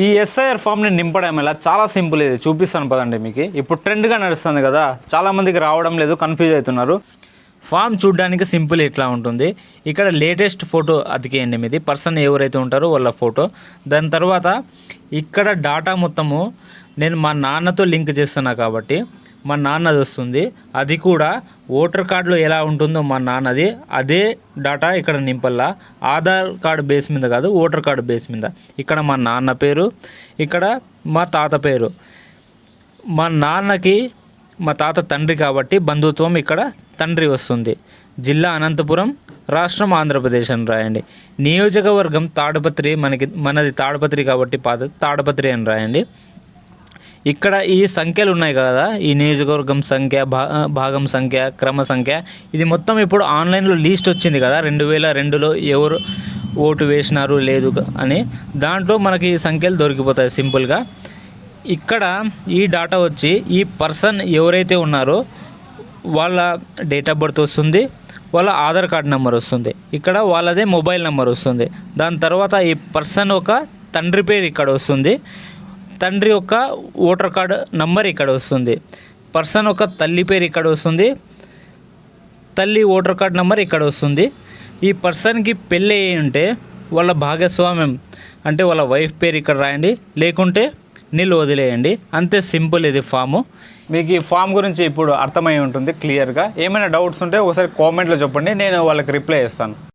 ఈ ఎస్ఐఆర్ ఫామ్ని నింపడం ఎలా చాలా సింపుల్. ఇది చూపిస్తాను పదండి. మీకు ఇప్పుడు ట్రెండ్గా నడుస్తుంది కదా, చాలామందికి రావడం లేదు, కన్ఫ్యూజ్ అవుతున్నారు. ఫామ్ చూడడానికి సింపుల్ ఇట్లా ఉంటుంది. ఇక్కడ లేటెస్ట్ ఫోటో అతికేయండి, మీది పర్సన్ ఎవరైతే ఉంటారో వాళ్ళ ఫోటో. దాని తర్వాత ఇక్కడ డాటా మొత్తము నేను మా నాన్నతో లింక్ చేస్తున్నా కాబట్టి మా నాన్నది వస్తుంది. అది కూడా ఓటర్ కార్డులో ఎలా ఉంటుందో మా నాన్నది అదే డాటా ఇక్కడ నింపల్లా. ఆధార్ కార్డు బేస్ మీద కాదు, ఓటర్ కార్డు బేస్ మీద. ఇక్కడ మా నాన్న పేరు, ఇక్కడ మా తాత పేరు. మా నాన్నకి మా తాత తండ్రి కాబట్టి బంధుత్వం ఇక్కడ తండ్రి వస్తుంది. జిల్లా అనంతపురం, రాష్ట్రం ఆంధ్రప్రదేశ్ అని రాయండి. నియోజకవర్గం తాడపత్రి, మనది తాడపత్రి కాబట్టి తాడపత్రి అని రాయండి. ఇక్కడ ఈ సంఖ్యలు ఉన్నాయి కదా, ఈ నియోజకవర్గం సంఖ్య, భాగం సంఖ్య, క్రమ సంఖ్య, ఇది మొత్తం ఇప్పుడు ఆన్లైన్లో లిస్ట్ వచ్చింది కదా 2002లో ఎవరు ఓటు వేసినారు లేదు అని. దాంట్లో మనకి ఈ సంఖ్యలు దొరికిపోతాయి సింపుల్గా. ఇక్కడ ఈ డాటా వచ్చి ఈ పర్సన్ ఎవరైతే ఉన్నారో వాళ్ళ డేట్ ఆఫ్ బర్త్ వస్తుంది, వాళ్ళ ఆధార్ కార్డ్ నెంబర్ వస్తుంది, ఇక్కడ వాళ్ళదే మొబైల్ నెంబర్ వస్తుంది. దాని తర్వాత ఈ పర్సన్ ఒక తండ్రి పేరు ఇక్కడ వస్తుంది, తండ్రి యొక్క ఓటర్ కార్డ్ నంబర్ ఇక్కడ వస్తుంది, పర్సన్ ఒక తల్లి పేరు ఇక్కడ వస్తుంది, తల్లి ఓటర్ కార్డ్ నెంబర్ ఇక్కడ వస్తుంది. ఈ పర్సన్కి పెళ్ళి అయ్యి ఉంటే వాళ్ళ భాగస్వామ్యం అంటే వాళ్ళ వైఫ్ పేరు ఇక్కడ రాయండి, లేకుంటే నీళ్ళు వదిలేయండి. అంతే సింపుల్ ఇది ఫాము. మీకు ఈ ఫామ్ గురించి ఇప్పుడు అర్థమై ఉంటుంది క్లియర్గా. ఏమైనా డౌట్స్ ఉంటే ఒకసారి కామెంట్లో చెప్పండి, నేను వాళ్ళకి రిప్లై ఇస్తాను.